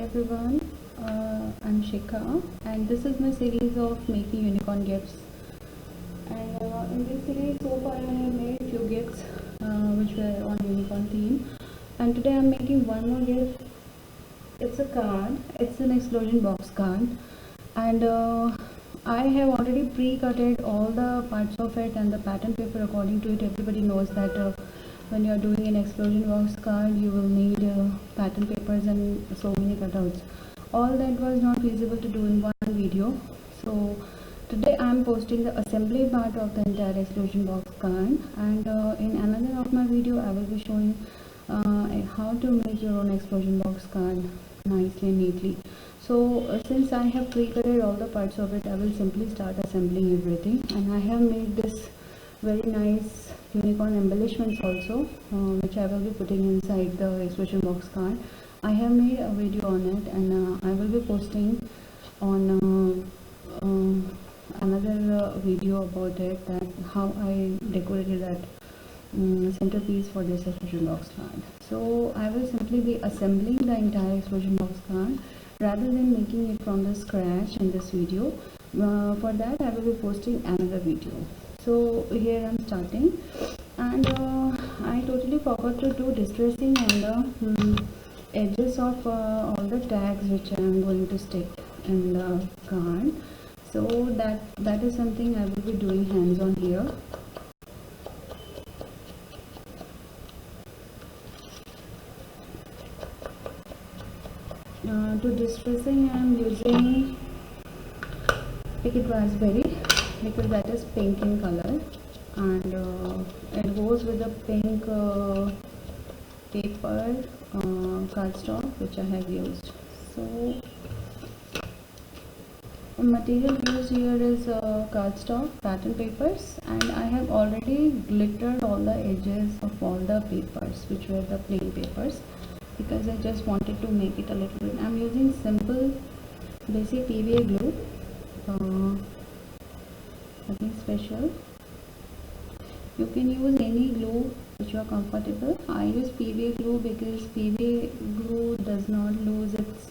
everyone, I'm Shikha and this is my series of making unicorn gifts. And in this series so far I have made few gifts which were on unicorn theme, and today I'm making one more gift. It's a card, it's an explosion box card, and I have already pre-cutted all the parts of it and the pattern paper according to it. Everybody knows that when you are doing an explosion box card you will need pattern papers and so many cutouts. All that was not feasible to do in one video, so today I am posting the assembly part of the entire explosion box card, and in another of my video I will be showing how to make your own explosion box card nicely and neatly. So since I have pre-cutted all the parts of it, I will simply start assembling everything, and I have made this very nice unicorn embellishments also, which I will be putting inside the explosion box card. I have made a video on it, and I will be posting on another video about it, that how I decorated that centerpiece for this explosion box card. So I will simply be assembling the entire explosion box card rather than making it from the scratch in this video. For that I will be posting another video. So here I'm starting, and I totally forgot to do distressing on the edges of all the tags which I am going to stick in the card. So that is something I will be doing hands on here. To distressing I am using Picket Raspberry because that is pink in color, and it goes with the pink paper cardstock which I have used. So the material used here is cardstock, pattern papers, and I have already glittered all the edges of all the papers which were the plain papers, because I just wanted to make it a little bit. I'm using simple basic PVA glue, nothing special. You can use any glue which you are comfortable. I use PVA glue because PVA glue does not lose its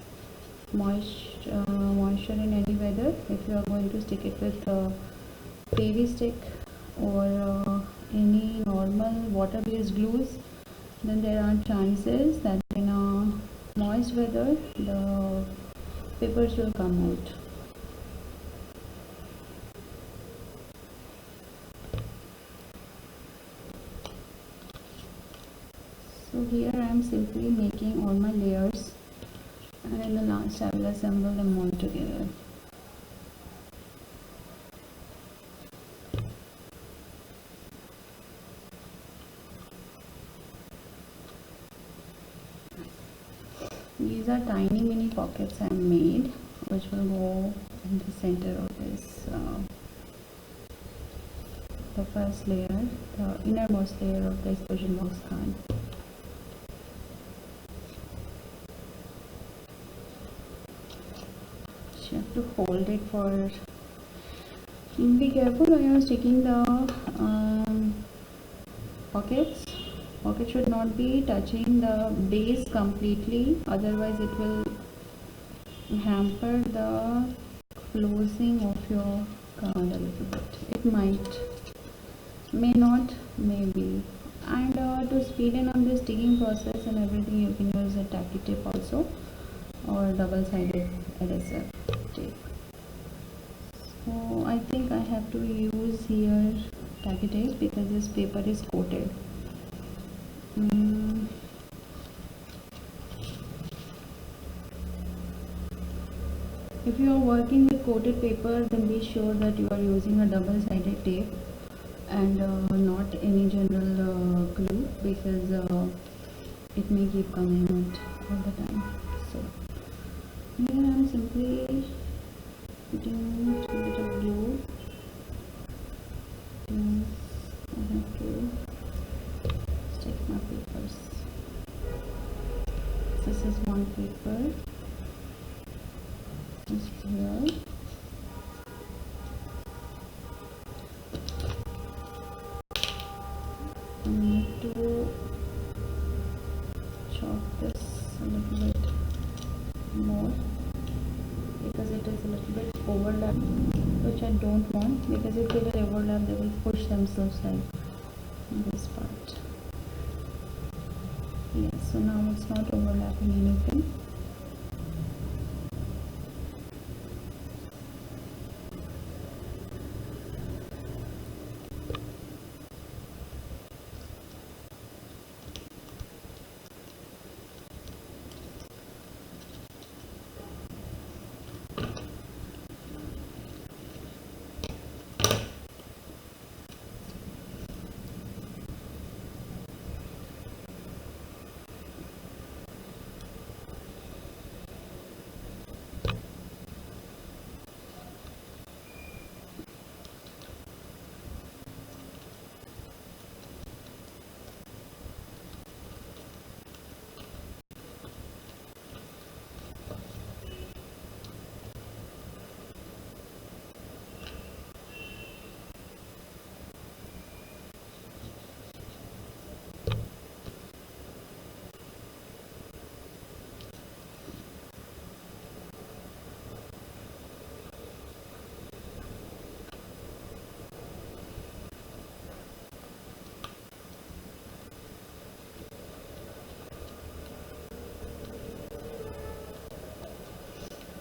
moisture in any weather. If you are going to stick it with PV stick or any normal water-based glues, then there are chances that in a moist weather the papers will come out. So here I am simply making all my layers, and in the last I will assemble them all together. These are tiny mini pockets I have made, which will go in the center of this, the first layer, the innermost layer of the explosion box card. You have to hold it for. Be careful when you are sticking the pockets. Pocket should not be touching the base completely, otherwise it will hamper the closing of your card a little bit. It might, may not, maybe. And to speed up the sticking process and everything, you can use a tacky tape also, or double-sided adhesive tape. So I think I have to use here tacky tape because this paper is coated. If you are working with coated paper, then be sure that you are using a double-sided tape and not any general glue, because it may keep coming out all the time. So here I am simply putting a bit of glue. I have to stick my papers. This is one paper. Just here. I need to chop this a little bit. more, because it is a little bit overlap, which I don't want, because if they will overlap they will push themselves like this part. Yes, so now it's not overlapping anything.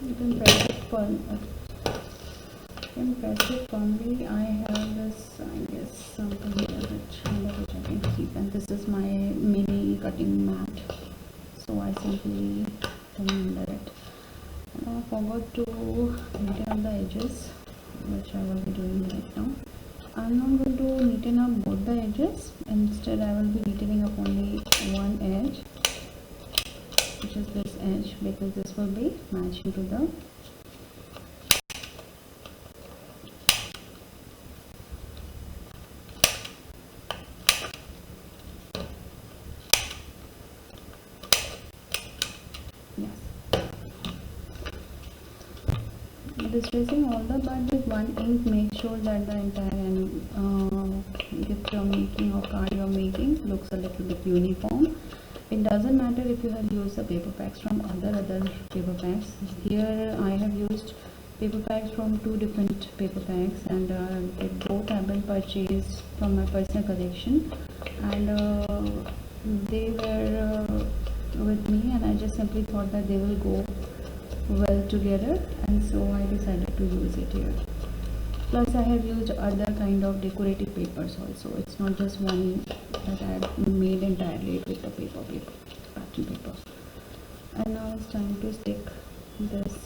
You can press it firmly. I have this, I guess, something here which I can keep, and this is my mini cutting mat, so I simply come under it. Now I forgot to neaten up the edges, which I will be doing right now. I'm not going to neaten up both the edges. Instead I will be neatening up only one edge, which is this edge, because this will be matching to the distressing all the part with one ink. Make sure that the entire gift you're making or card you're making looks a little bit uniform. It doesn't matter if you have used the paper packs from other paper packs. Here I have used paper packs from two different paper packs, and they both have been purchased from my personal collection, and they were with me, and I just simply thought that they will go well together, and so I decided to use it here. Plus I have used other kind of decorative papers also. It's not just one that I have made entirely with the packing paper. And now it's time to stick this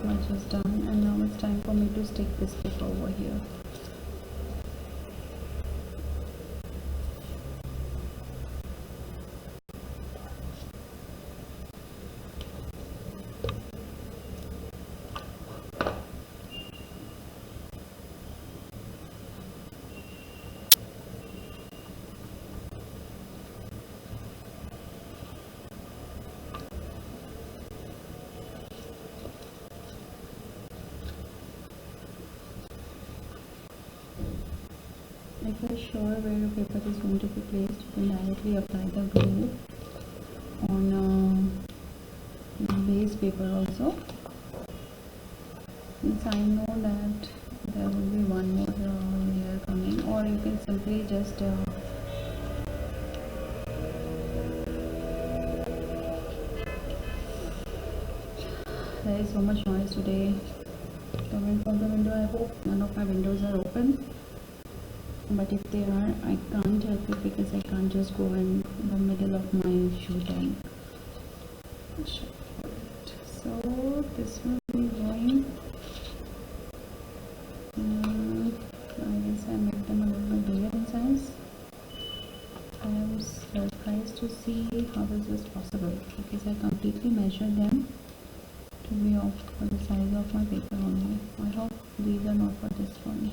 much is done, and now it's time for me to stick this paper over here. If you're sure where your paper is going to be placed, you can directly apply the glue on the base paper also. Since I know that there will be one more layer coming, or you can simply just there is so much noise today coming from the window. I hope none of my windows are open, but if they are, I can't help it because I can't just go in the middle of my shoot and shut it. So this will be going. I guess I make them a little bit bigger in size. I am surprised to see how is this possible because I completely measured them to be of for the size of my paper only. I hope these are not for this one.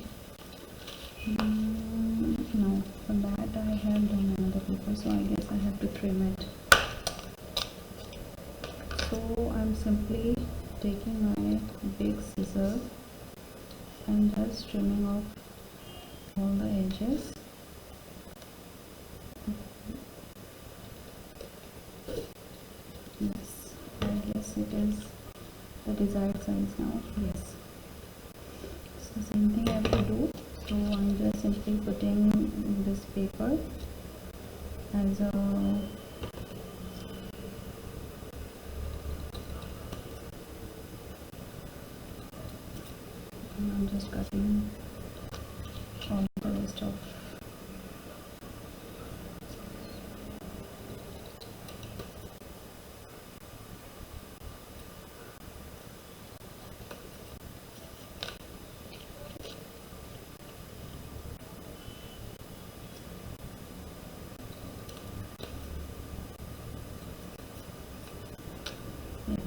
No, for that I have done another paper, so I guess I have to trim it. So I'm simply taking my big scissor and just trimming off all the edges. Yes, I guess it is the desired size now. Yes. So same thing I have to do. So I'm just simply putting this paper as a I'm just cutting all the rest of yes.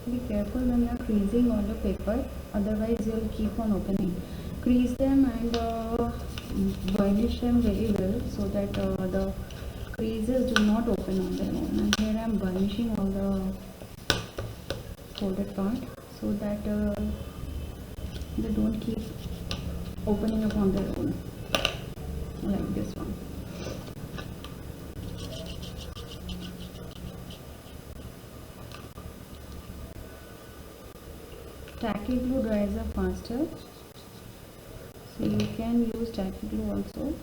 Be careful when you are creasing all the paper, otherwise you will keep on opening. Crease them and burnish them very well so that the creases do not open on their own. And here I am burnishing all the folded part so that they don't keep opening up on their own, like this one. Tacky glue dries up faster, so you can use tacky glue also.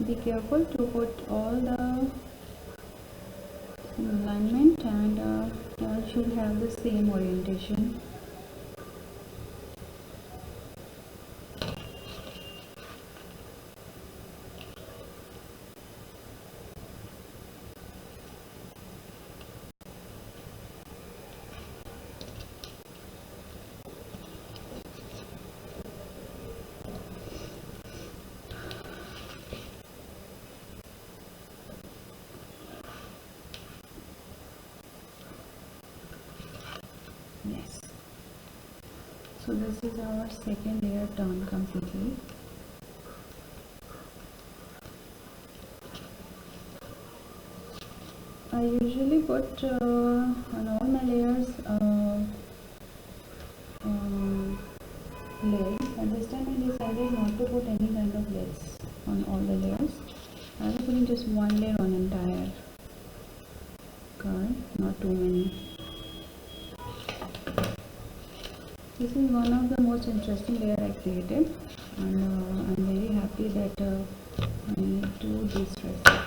Be careful to put all the alignment and all should have the same orientation. Yes. So this is our second layer done completely. I usually put on all my layers lid, but this time I decided not to put any kind of lids on all the layers. I was putting just one layer on entire card, not too many. This is one of the most interesting layer I created, and I'm very happy that I need to de-stress it.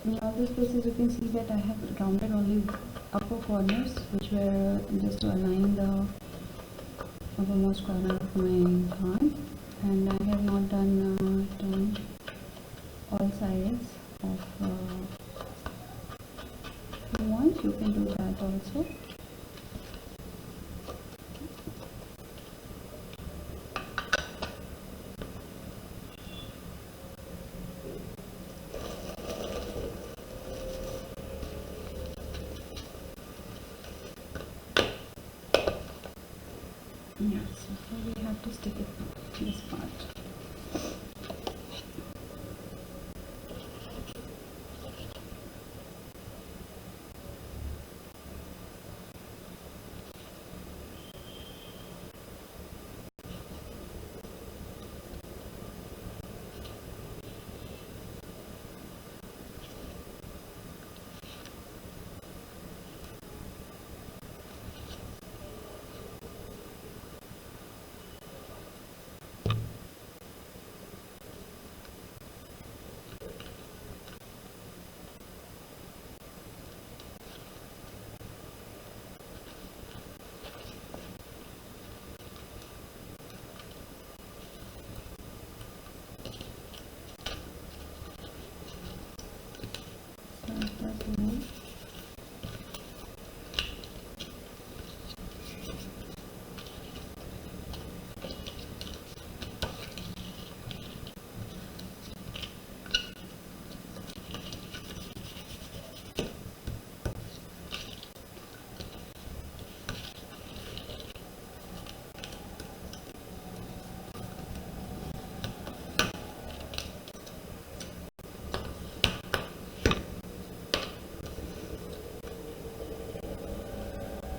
In all these places you can see that I have rounded only upper corners, which were just to align the uppermost corner of my card, and I have not done all sides of if you want, you can do that also. Yeah, so we have to stick it this part.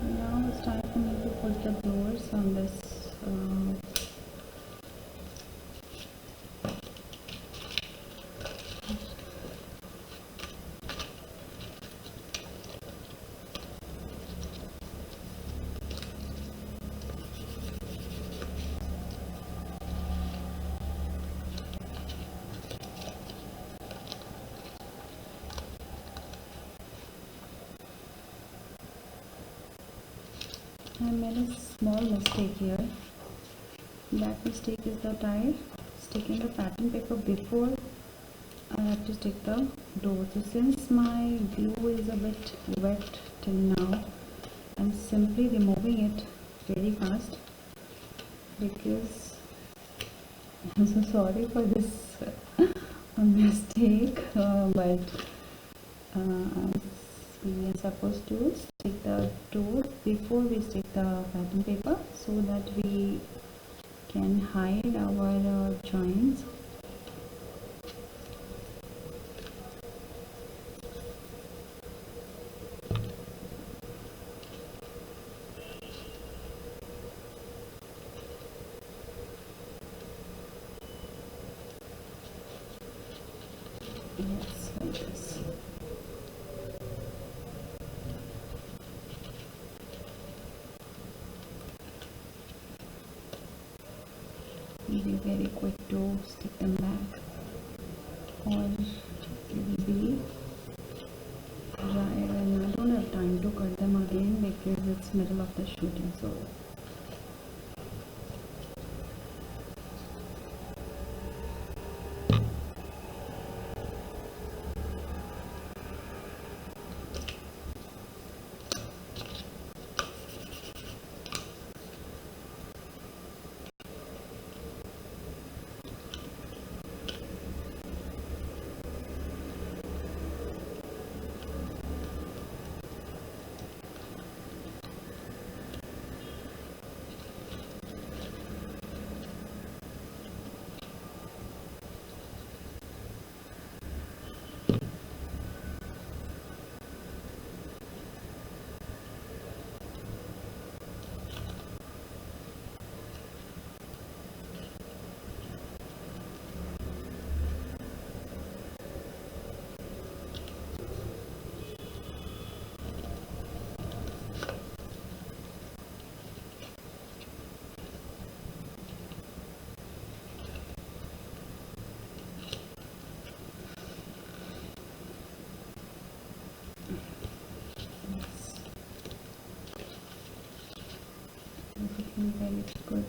Now it's time for me to put the blowers on this I made a small mistake here. That mistake is that I sticking the pattern paper before I have to stick the dough. So since my glue is a bit wet till now, I'm simply removing it very fast because I'm so sorry for this mistake, but we are supposed to stick the dough before we stick the pattern paper so that we can hide our joints. Yes, like this. Be very quick to stick them back, or it will be dry and I don't have time to cut them again because it's middle of the shooting. So everything very good.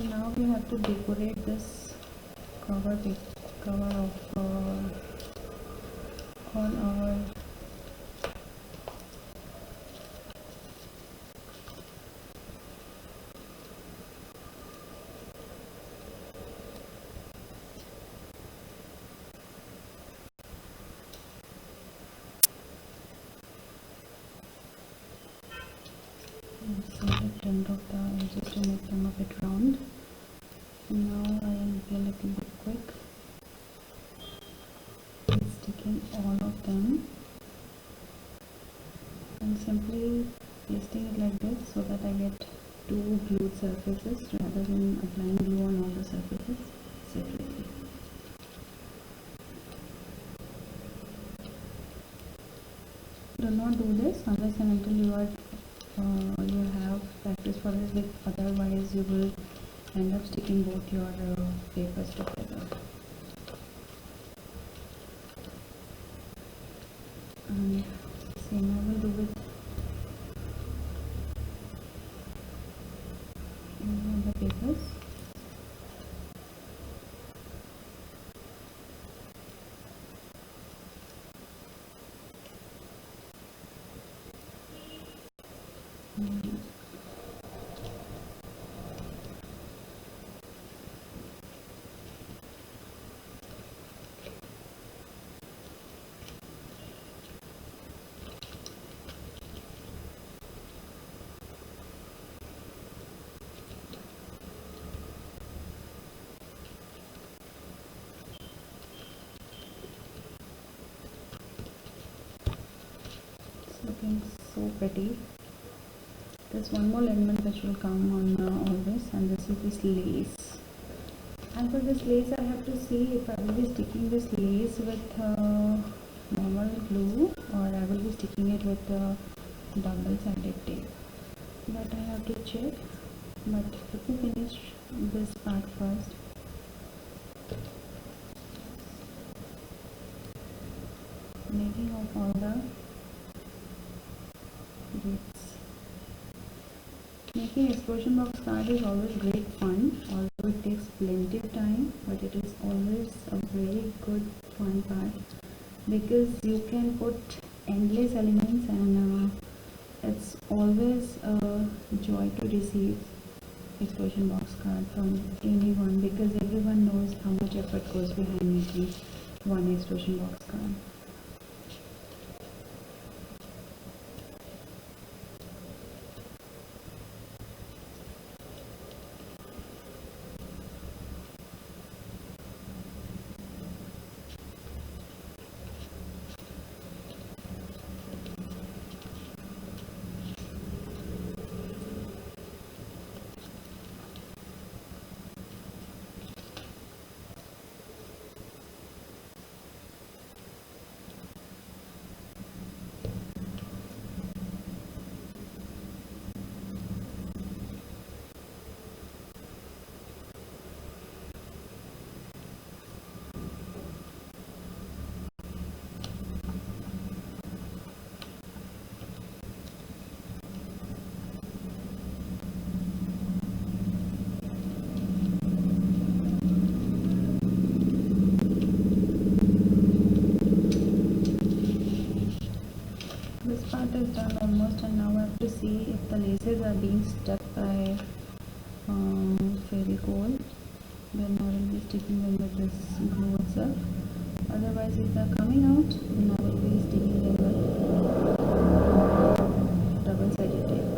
Now we have to decorate this cover of all our so the end of the edges to make them a bit round. Now I will be a little bit quick in sticking all of them and simply pasting it like this so that I get two glued surfaces rather than applying glue on all the surfaces separately. Do not do this unless and until you have practice for this, otherwise you will end up sticking both your papers together. And same I will do with the papers. Looking so pretty. There's one more element which will come on all this, and this is this lace. And for this lace I have to see if I will be sticking this lace with normal glue or I will be sticking it with double-sided tape. But I have to check. But let me finish this part first. Making of all the bits. Making explosion box card is always great fun, although it takes plenty of time, but it is always a very good fun part because you can put endless elements and it's always a joy to receive explosion box card from anyone because everyone knows how much effort goes behind making one explosion box card. This part is done almost, and now I have to see if the laces are being stuck by Fevicol. Then I will be sticking them with this glue itself. Otherwise, if they are coming out, then I will be sticking them with double-sided tape.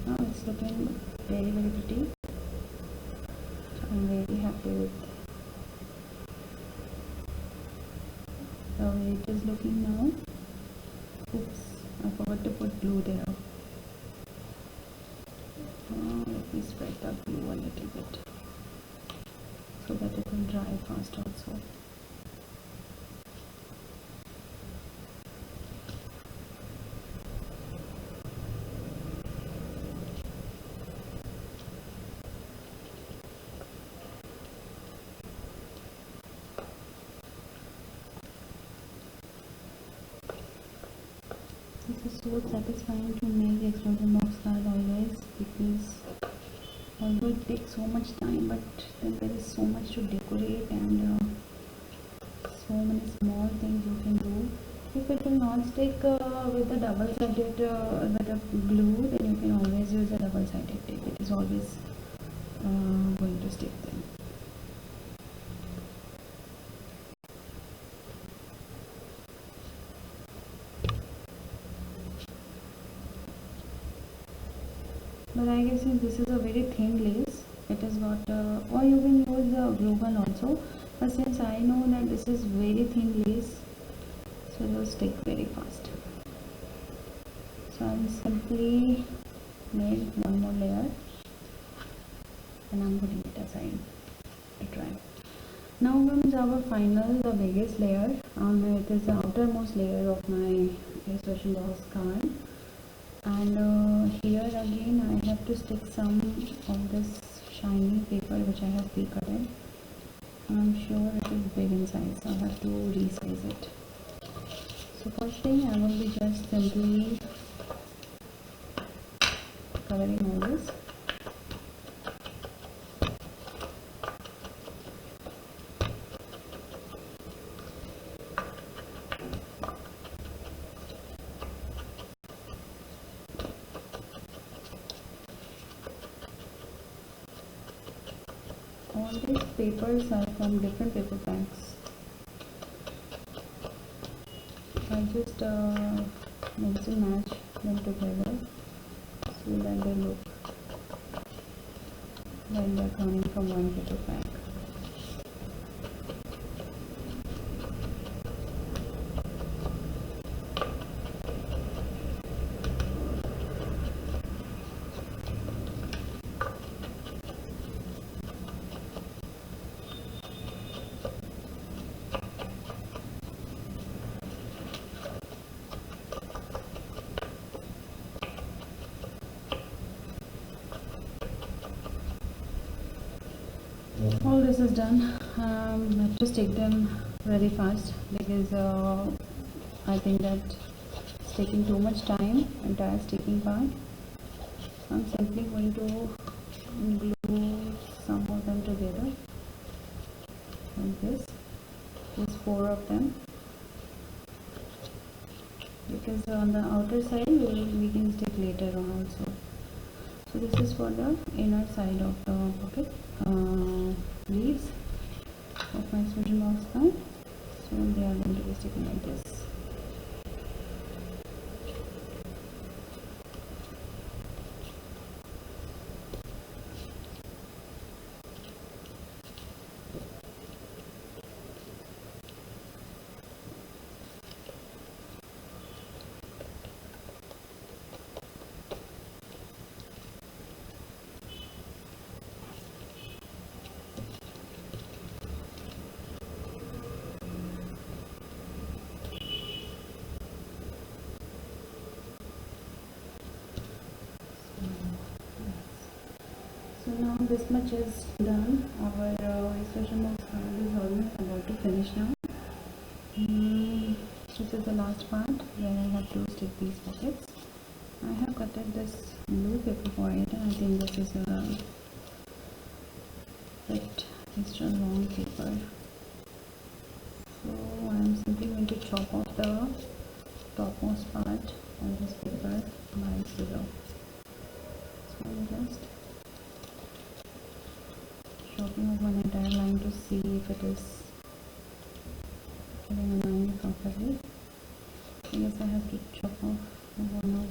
Now it's looking very pretty. I'm very happy with the way it is looking now. Oops, I forgot to put glue there. Let me spread the glue a little bit so that it will dry fast also. This is so satisfying to make expression box card always, because although it takes so much time, but then there is so much to decorate and so many small things you can do. If it will not stick with the double-sided with the glue, then you can always use a double-sided tape. It is always going to stick then. But I guess since this is a very thin lace, it is got or you can use glue gun also, but since I know that this is very thin lace, so it will stick very fast. So I'm simply made one more layer and I'm putting it aside to dry. Now comes our final, the biggest layer. It is the outermost layer of my illustration box card. And here again I have to stick some of this shiny paper which I have pre-cutted. I'm sure it is big in size, so I have to resize it. So first thing, I will be just simply covering all this. All these papers are from different paper packs. I just mix and match them together so that they look like they're coming from one paper pack. All this is done. I have to stick them very fast because I think that it's taking too much time, entire sticking part. So I'm simply going to glue some of them together like this. Just 4 of them, because on the outer side we can stick later on also. So this is for the inner side of the pocket leaves of my expression box card. So they are going to be sticking like this. So now this much is done. Our expression box card is almost about to finish now. This is the last part where I have to stick these pockets. I have cutted this blue paper for it, and I think this is a bit extra long paper. So I am simply going to chop off the topmost part of this paper by below. So I'm just chopping off one entire line to see if it is getting aligned properly. I guess I have to chop off one of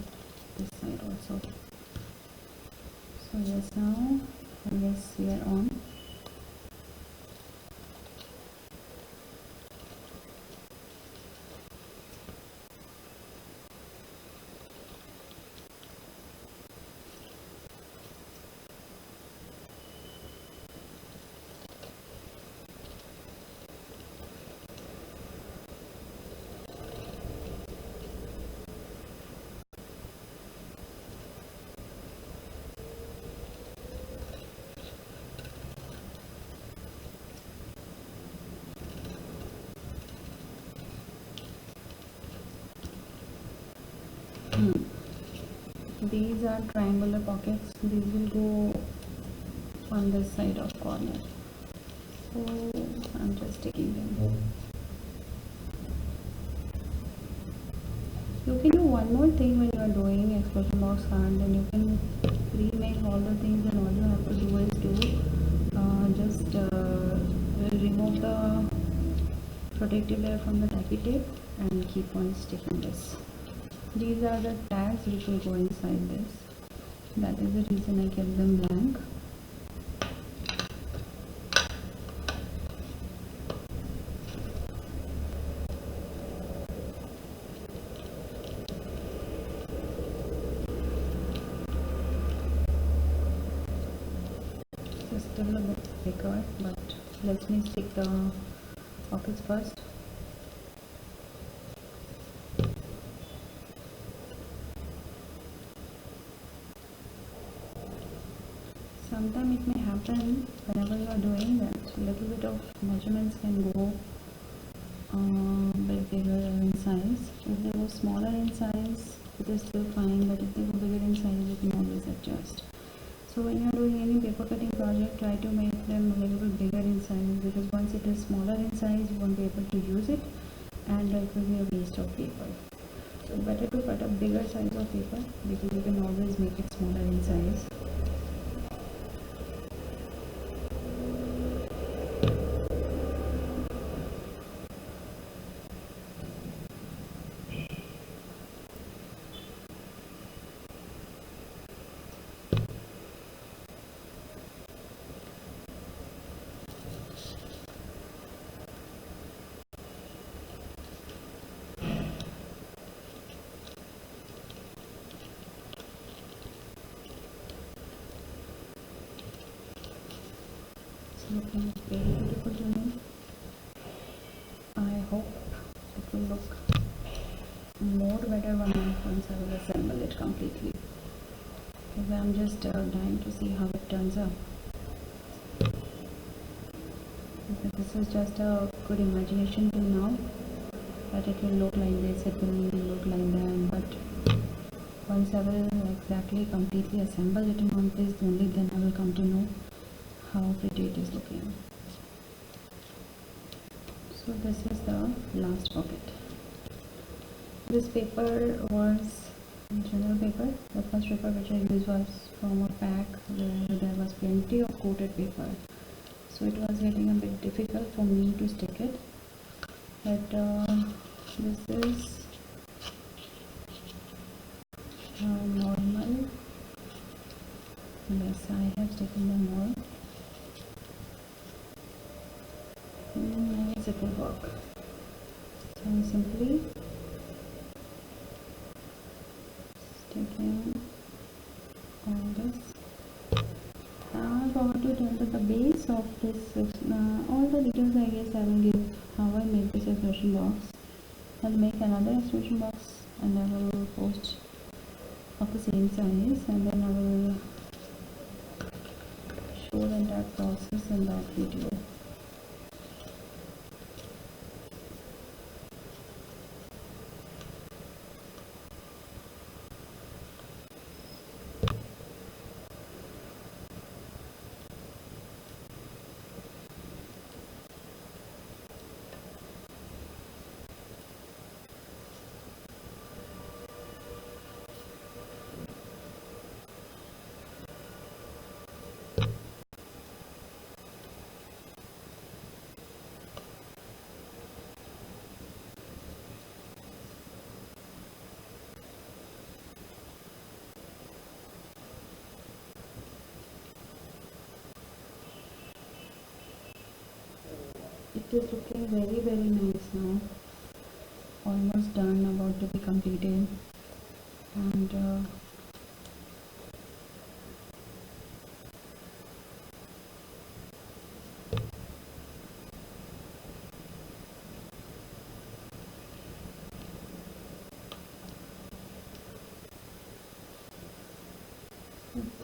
this side also. So yes, now I guess we are on. These are triangular pockets. These will go on this side of corner. So I'm just taking them. You can do one more thing when you are doing explosion box card. Then you can remake all the things, and all you have to do is to just remove the protective layer from the tacky tape and keep on sticking this. These are the tags which will go inside this. That is the reason I kept them blank. It's still a bit thicker, but let me stick the pockets first. Sometimes it may happen whenever you are doing that, a little bit of measurements can go a bit bigger in size. If they go smaller in size, it is still fine, but if they go bigger in size, you can always adjust. So when you are doing any paper cutting project, try to make them a little bit bigger in size, because once it is smaller in size, you won't be able to use it, and it will be a waste of paper. So better to cut a bigger size of paper, because you can always make it smaller in size. Looking very beautiful to me. I hope it will look more better once I will assemble it completely, because I'm just dying to see how it turns out. This is just a good imagination till now, that it will look like this, it will look like that, but once I will exactly completely assemble it in one place, only then I will come to know how pretty it is looking. So this is the last pocket. This paper was general paper. The first paper which I used was from a pack where there was plenty of coated paper. So it was getting a bit difficult for me to stick it. But this is normal. Yes, I have taken them all. I guess it will work. So I'm simply sticking all this. I forgot to tell that the base of this, all the details I guess I will give how I make this expression box. I'll make another expression box and I will post of the same size, and then I will show the entire process in that video. It is looking very nice now. Almost done, about to be completed, and it's done.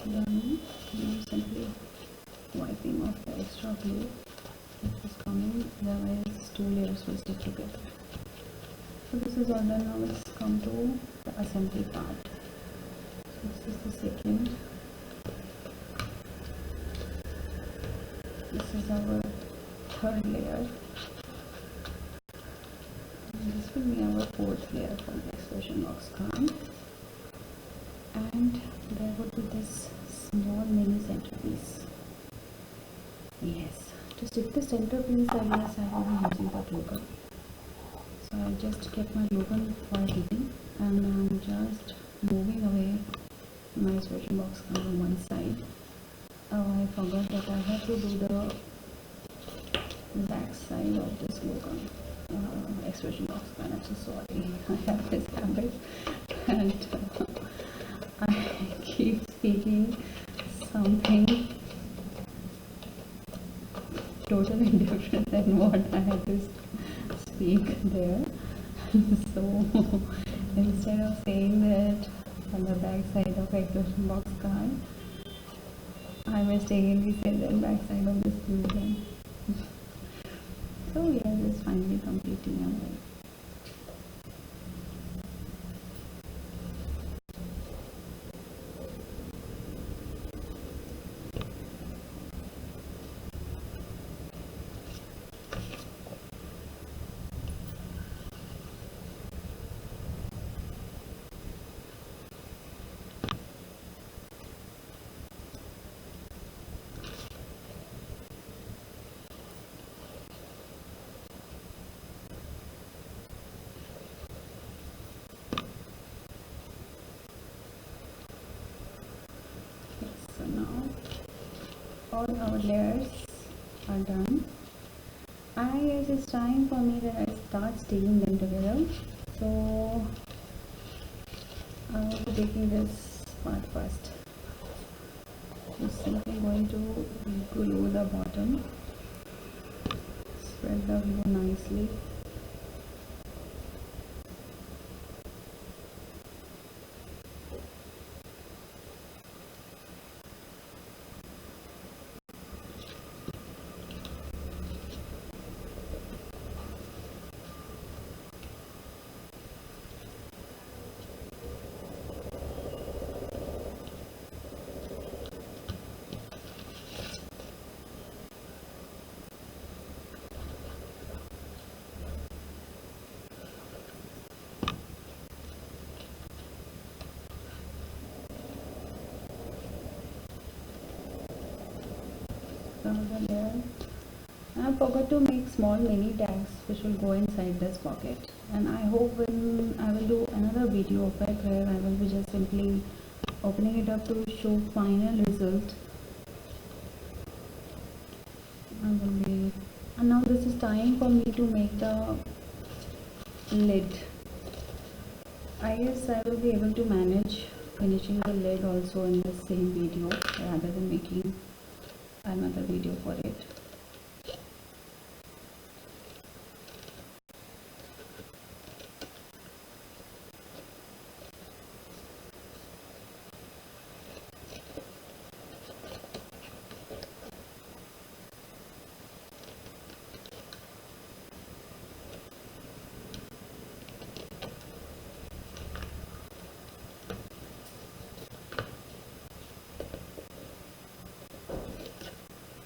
I'm simply wiping off the extra glue. It is coming, otherwise two layers will stick together. So this is all done. Now let's come to the assembly part. So this is the second. This is our third layer. And this will be our fourth layer for the expression box card. And there would be this small mini centerpiece. Yes, to stick the centerpiece, I guess I will be using the glue gun. So I just kept my glue gun for heating, and I'm just moving away my expression box card on one side. Oh, I forgot that I have to do the back side of this glue gun expression box card. I'm so sorry. I have this habit, and I keep speaking something totally different than what I had to speak there. So instead of saying that on the back side of expression box card, I mistakenly said that back side of this glue gun. So we are just finally completing our work. So now all our layers are done. I guess it's time for me that I start sticking them together. So I will be taking this part first. You see, I'm going to glue the bottom, spread the glue nicely. Another layer. I forgot to make small mini tags which will go inside this pocket, and I hope when I will do another video of it where I will be just simply opening it up to show final result. And now this is time for me to make the lid. I guess I will be able to manage finishing the lid also in the same video rather than making another video for it.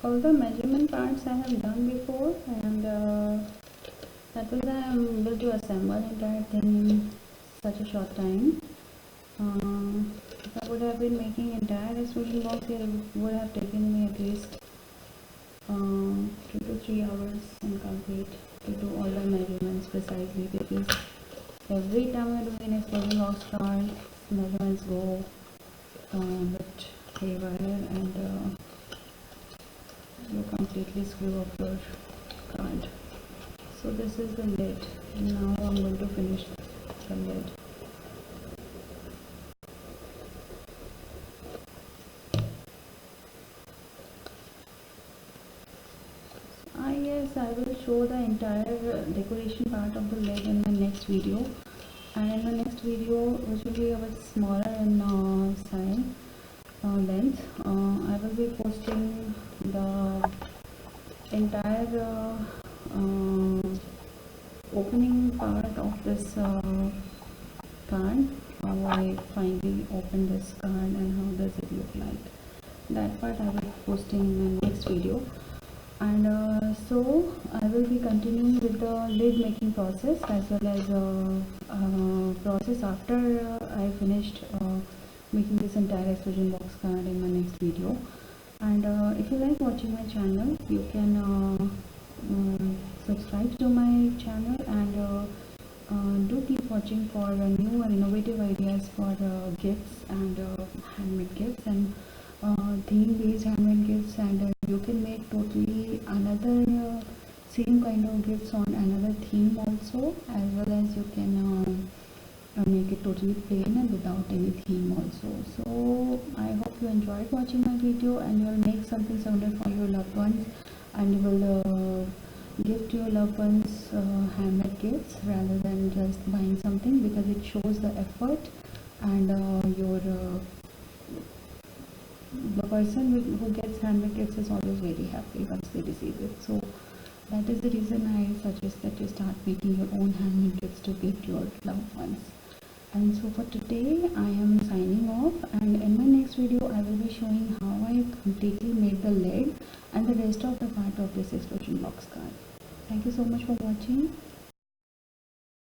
All the measurement parts I have done before, and that was I am able to assemble entire thing in such a short time. If I would have been making entire expression box, it would have taken me at least 2 to 3 hours and complete to do all the measurements precisely, because every time I do an expression box card, measurements go a bit haywire, and you completely screw up your card. So this is the lid. Now I'm going to finish the lid. Yes, I will show the entire decoration part of the lid in my next video, and in my next video, which will be a bit smaller in size length, I will be posting the entire opening part of this card I finally open this card and how does it look like. That part I will be posting in my next video. And so I will be continuing with the lid making process as well as process after I finished making this entire explosion box card in my next video. And if you like watching my channel, you can subscribe to my channel, and do keep watching for new and innovative ideas for gifts and handmade gifts and theme based handmade gifts. And you can make totally another same kind of gifts on another theme also, as well as you can make it totally plain and without any theme also. So I hope you enjoyed watching my video, and you will make something similar for your loved ones, and you will give to your loved ones handmade gifts rather than just buying something, because it shows the effort, and the person who gets handmade gifts is always very happy once they receive it. So that is the reason I suggest that you start making your own handmade gifts to give to your loved ones. And so for today I am signing off, and in my next video I will be showing how I completely made the lid and the rest of the part of this explosion box card. Thank you so much for watching.